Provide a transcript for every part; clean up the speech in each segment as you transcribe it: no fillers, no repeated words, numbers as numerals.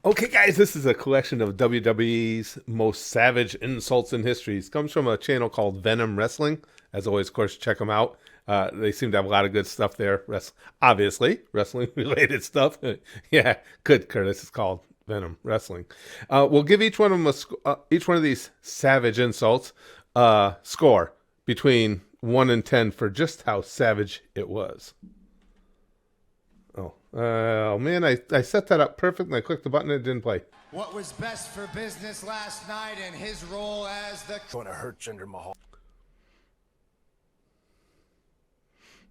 Okay, guys, this is a collection of WWE's most savage insults in history. It comes from a channel called Venom Wrestling. As always, of course, check them out. They seem to have a lot of good stuff there. Obviously, wrestling-related stuff. Yeah, good, Curtis. It's called Venom Wrestling. We'll give each one of them each one of these savage insults score between 1 and 10 for just how savage it was. Oh man, I set that up perfect and I clicked the button and it didn't play. What was best for business last night and his role as the... Going to hurt Jinder Mahal.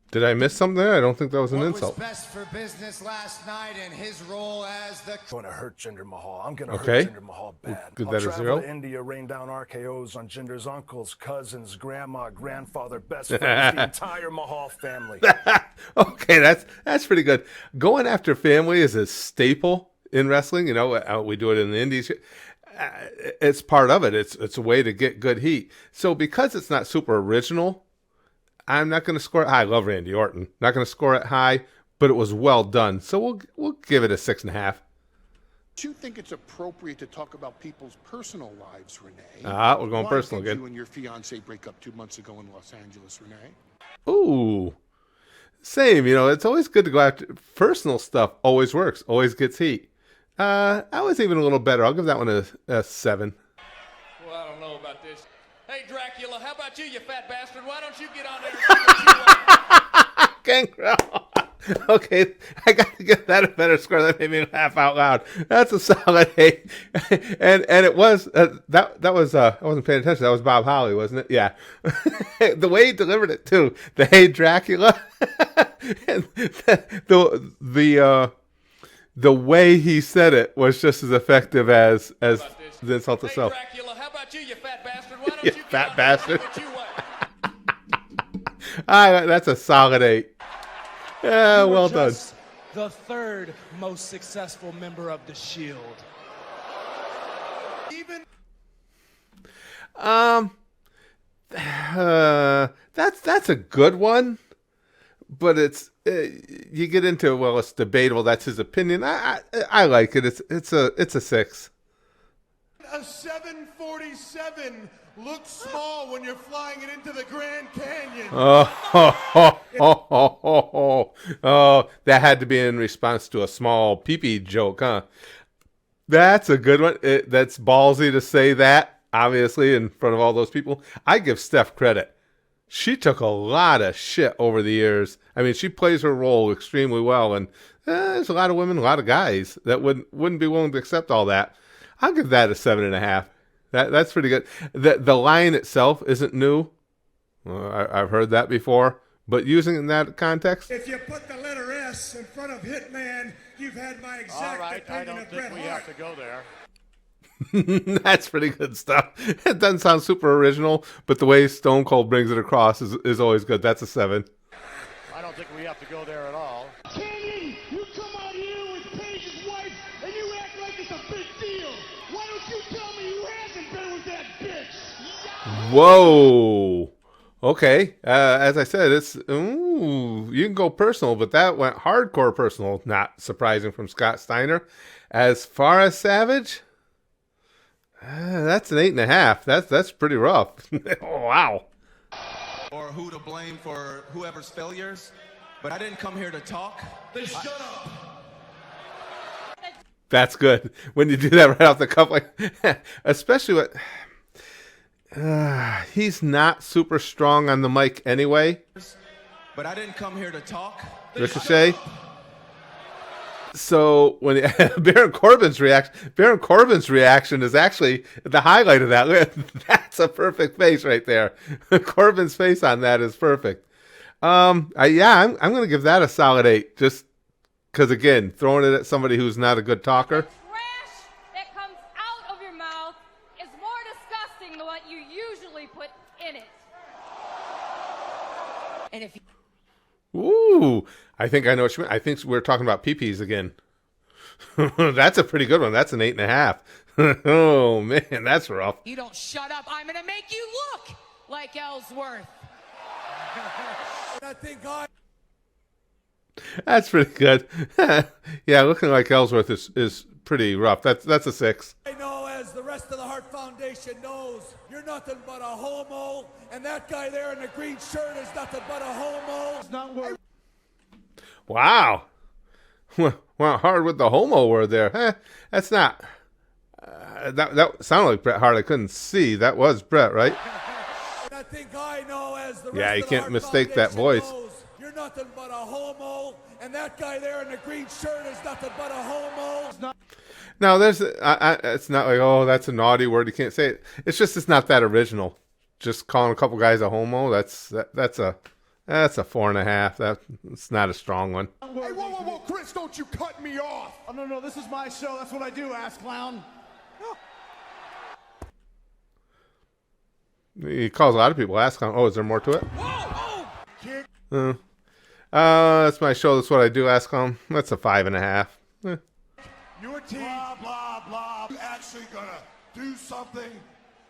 Did I miss something there? I don't think that was an insult. What was best for business last night and his role as the... Going to hurt Jinder Mahal. I'm going to hurt Jinder Mahal bad. Good, I'll that is travel zero. to India, rain down RKOs on Jinder's uncles, cousins, grandma, grandfather, best friends, the entire Mahal family. Okay, that's pretty good. Going after family is a staple in wrestling. You know, we do it in the indies. It's part of it. It's a way to get good heat. So because it's not super original, I'm not going to score it high. I love Randy Orton. Not going to score it high, but it was well done. So we'll give it a 6.5. Do you think it's appropriate to talk about people's personal lives, Renee? We're going personal again. Why did you and your fiance break up 2 months ago in Los Angeles, Renee? Ooh, same. You know, it's always good to go after personal stuff. Always works. Always gets heat. I was even a little better. I'll give that one a 7. Well, I don't know about this. Hey, Dracula, how about you fat bastard? Why don't you get on there and see what you want? Gangrel. Okay, I got to give that a better score. That made me laugh out loud. That's a solid 8. And it was that was I wasn't paying attention. That was Bob Holly, wasn't it? Yeah. The way he delivered it too. The "Hey Dracula," and the way he said it was just as effective as the insult itself. Hey, Dracula, how about you fat bastard? Why don't You you get fat on bastard. there and see what you want? That's a solid 8. Yeah, well done. The third most successful member of the Shield. That's a good one, but it's you get into, well, it's debatable. That's his opinion. I like it. It's a 6. A 747 looks small when you're flying it into the Grand Canyon. Oh, that had to be in response to a small pee-pee joke, huh? That's a good one. That's ballsy to say that, obviously, in front of all those people. I give Steph credit. She took a lot of shit over the years. I mean, she plays her role extremely well, and there's a lot of women, a lot of guys that wouldn't be willing to accept all that. I'll give that a 7.5. That's pretty good. The line itself isn't new. I've heard that before, but using it in that context. If you put the letter S in front of Hitman, you've had my exact opinion of Bret Hart. We have to go there. That's pretty good stuff. It doesn't sound super original, but the way Stone Cold brings it across is always good. That's a 7. I don't think we have to go there at all. Canyon, you come out here with Paige's wife and you act like it's a big deal. Why don't you tell me who hasn't been with that bitch? Whoa. Okay. As I said, you can go personal, but that went hardcore personal. Not surprising from Scott Steiner. As far as savage, that's an 8.5. That's pretty rough. Oh, wow. Or who to blame for whoever's failures, but I didn't come here to talk. Then shut up. That's good when you do that right off the cuff, like, especially what. He's not super strong on the mic anyway. But I didn't come here to talk. Ricochet. So when Baron Corbin's reaction is actually the highlight of that. That's a perfect face right there. Corbin's face on that is perfect. I'm going to give that a solid 8, just because, again, throwing it at somebody who's not a good talker. The trash that comes out of your mouth is more disgusting than what you usually put in it. And if you... Ooh, I think I know what you mean. I think we're talking about pee-pees again. That's a pretty good one. That's an 8.5. Oh, man, that's rough. You don't shut up, I'm going to make you look like Ellsworth. I think I... That's pretty good. Yeah, looking like Ellsworth is pretty rough. That's a 6. I know, as the rest of the Hart Foundation knows, you're nothing but a homo, and that guy there in the green shirt is nothing but a homo. It's not worth. Wow. Went hard with the homo word there. That's not. That sounded like Bret Hart. I couldn't see. That was Bret, right? I think I know, as the Yeah, rest you of the can't Hart mistake that Foundation voice. knows, you're nothing but a homo, and that guy there in the green shirt is nothing but a homo. It's not. No, it's not like, oh, that's a naughty word. You can't say it. It's just it's not that original. Just calling a couple guys a homo. That's a 4.5. That's not a strong one. Hey, whoa, Chris, don't you cut me off. Oh, no, this is my show. That's what I do, ass clown. He calls a lot of people ask, oh, is there more to it? That's my show. That's what I do. Ask him. That's a 5.5. Your team, blah, blah. You actually gonna do something?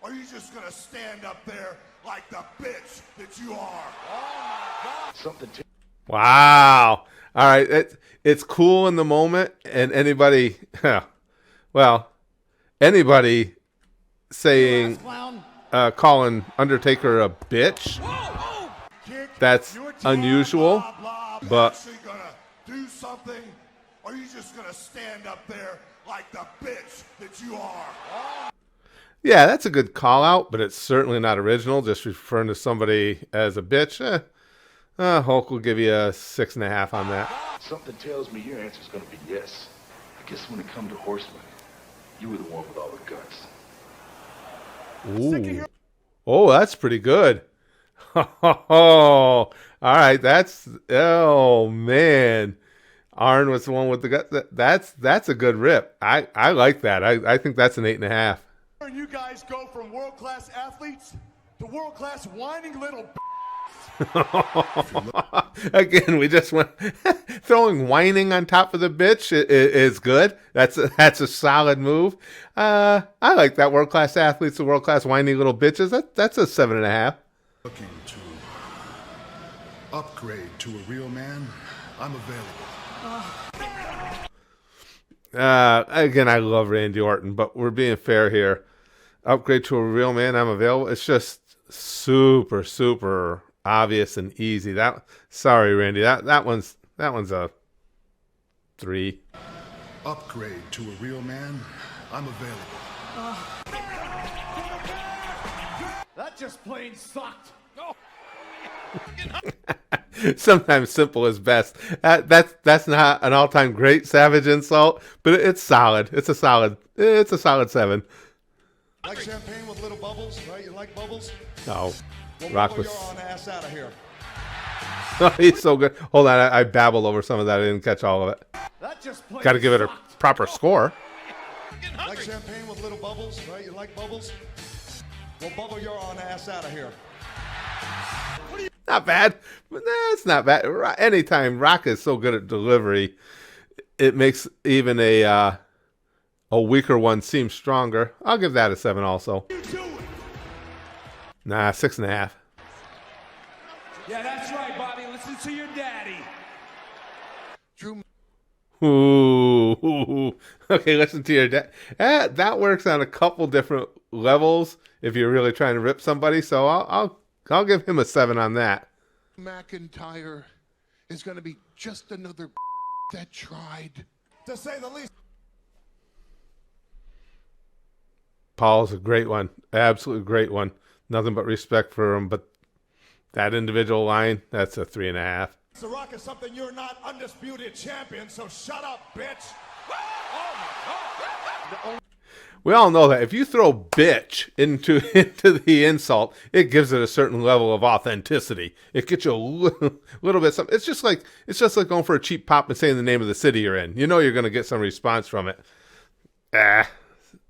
Or are you just gonna stand up there like the bitch that you are? Oh my God. Something to Wow. All right. It's cool in the moment, and anybody saying, calling Undertaker a bitch, that's unusual, but Actually gonna do something? Or are you just gonna stand up there like the bitch that you are? yeah, that's a good call out, but it's certainly not original. Just referring to somebody as a bitch. Hulk will give you a 6.5 on that. Something tells me your answer's gonna be yes. I guess when it comes to Horsemen, you were the one with all the guts. Ooh. Oh, that's pretty good. All right, oh man. Arn was the one with the gut. That's a good rip. I like that. I think that's an 8.5. And you guys go from world-class athletes to world-class whining little Again, we just went throwing whining on top of the bitch is good. That's a solid move. I like that. World-class athletes to world-class whiny little bitches. That's a 7.5. Looking to upgrade to a real man, I'm available. Again, I love Randy Orton, but we're being fair here. Upgrade to a real man, I'm available. It's just super, super obvious and easy. Sorry, Randy. That one's a 3. Upgrade to a real man, I'm available. That just plain sucked. Sometimes simple is best. That's not an all-time great savage insult, but it's solid. It's a solid 7. Like champagne with little bubbles, right? You like bubbles? No. Well, Rock bubble was. your own ass out of here. Oh, he's so good. Hold on, I babbled over some of that. I didn't catch all of it. That just plain Got to give it a proper score. Like champagne with little bubbles, right? You like bubbles? Well, bubble your own ass out of here. Not bad. But it's not bad. Anytime Rock is so good at delivery, it makes even a weaker one seem stronger. I'll give that a 7 also. Nah, 6.5. Yeah, that's right, Bobby. Listen to your daddy. Ooh. Okay, listen to your dad. That works on a couple different levels if you're really trying to rip somebody. So I'll give him a 7 on that. McIntyre is going to be just another that tried, to say the least. Paul's a great one. Absolutely great one. Nothing but respect for him. But that individual line, that's a 3.5. The Rock is something you're not, undisputed champion, so shut up, bitch. We all know that if you throw bitch into the insult, it gives it a certain level of authenticity. It gets you a little bit something. It's just like going for a cheap pop and saying the name of the city you're in. You know you're going to get some response from it.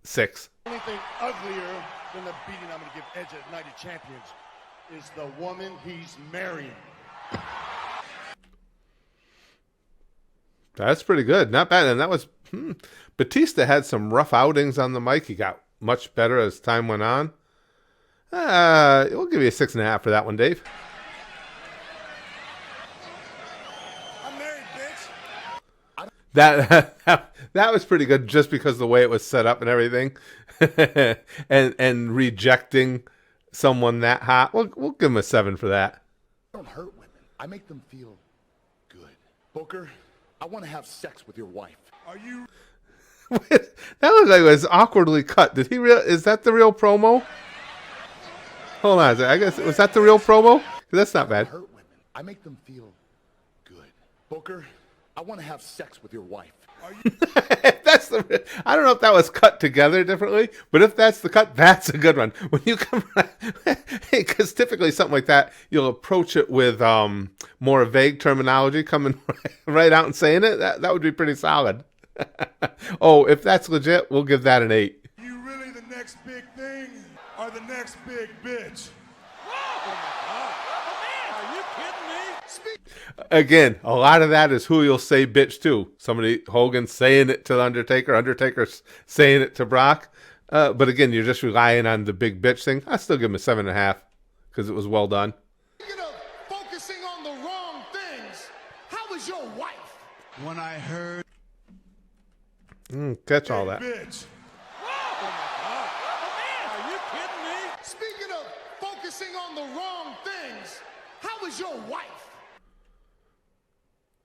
6. Anything uglier than the beating I'm going to give Edge at Night of Champions is the woman he's marrying. That's pretty good. Not bad. And that was Batista had some rough outings on the mic. He got much better as time went on. We'll give you a 6.5 for that one, Dave. I'm married, bitch. That was pretty good, just because of the way it was set up and everything, and rejecting someone that hot. We'll give him a 7 for that. I don't hurt women. I make them feel good. Booker, I want to have sex with your wife. Are you? That looked like it was awkwardly cut. Did he is that the real promo? Hold on, I guess, was that the real promo? 'Cause that's not bad. Hurt women. I make them feel good. Booker, I want to have sex with your wife. That's I don't know if that was cut together differently, but if that's the cut, that's a good one. When you come, because typically something like that, you'll approach it with more vague terminology, coming right out and saying it. That would be pretty solid. Oh, if that's legit, we'll give that an 8. You really the next big thing or the next big bitch? Are you kidding me? Again, a lot of that is who you'll say bitch to. Hogan saying it to the Undertaker's saying it to Brock. But again, you're just relying on the big bitch thing. I still give him a 7.5 because it was well done. Speaking of focusing on the wrong things, how was your wife? When I heard... Catch all that. Bitch. Are you kidding me? Speaking of focusing on the wrong things, how was your wife?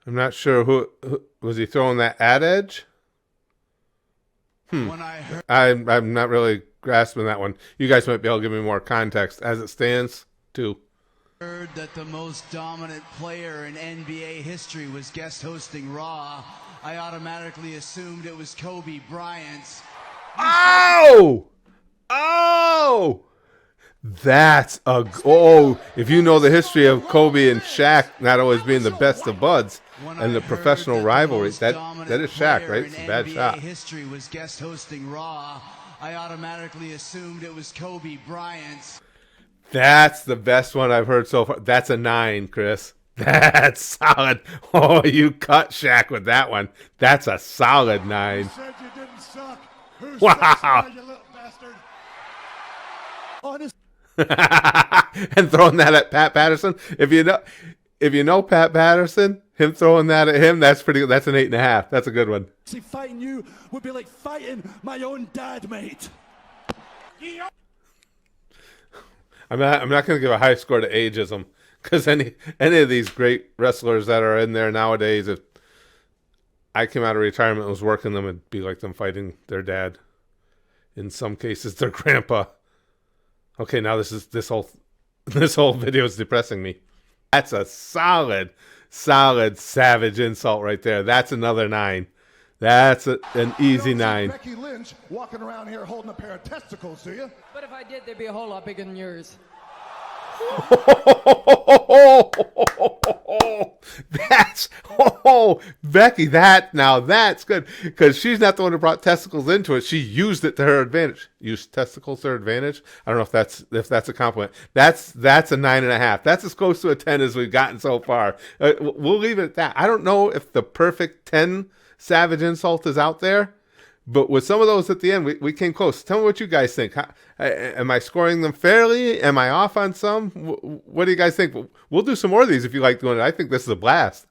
I'm not sure who was he throwing that at Edge. When I heard... I'm not really grasping that one. You guys might be able to give me more context as it stands too. Heard that the most dominant player in NBA history was guest hosting Raw. I automatically assumed it was Kobe Bryant. Oh! That's if you know the history of Kobe and Shaq not always being the best of buds and the professional rivalry, that is Shaq, right? It's a bad shot. History was guest hosting Raw. I automatically assumed it was Kobe Bryant. That's the best one I've heard so far. That's a 9, Chris. That's solid. Oh, you cut Shaq with that one. That's a solid 9. You said you didn't suck. Who Wow. you little bastard? Honest. And throwing that at Pat Patterson. If you know Pat Patterson, him throwing that at him, that's pretty good. That's an 8.5. That's a good one. See, fighting you would be like fighting my own dad, mate. I'm not going to give a high score to ageism, because any of these great wrestlers that are in there nowadays, if I came out of retirement and was working them, it'd be like them fighting their dad. In some cases, their grandpa. Okay, now this whole video is depressing me. That's a solid savage insult right there. That's another 9. That's an easy 9. Becky Lynch walking around here holding a pair of testicles, do you? But if I did, they'd be a whole lot bigger than yours. Becky, that's good, because she's not the one who brought testicles into it. She used it to her advantage. Used testicles to her advantage. I don't know if that's a compliment. That's a 9.5. That's as close to a 10 as we've gotten so far. We'll leave it at that. I don't know if the perfect 10 savage insult is out there, but with some of those at the end, we came close. Tell me what you guys think. Am I scoring them fairly? Am I off on some? What do you guys think? We'll do some more of these if you like doing it. I think this is a blast.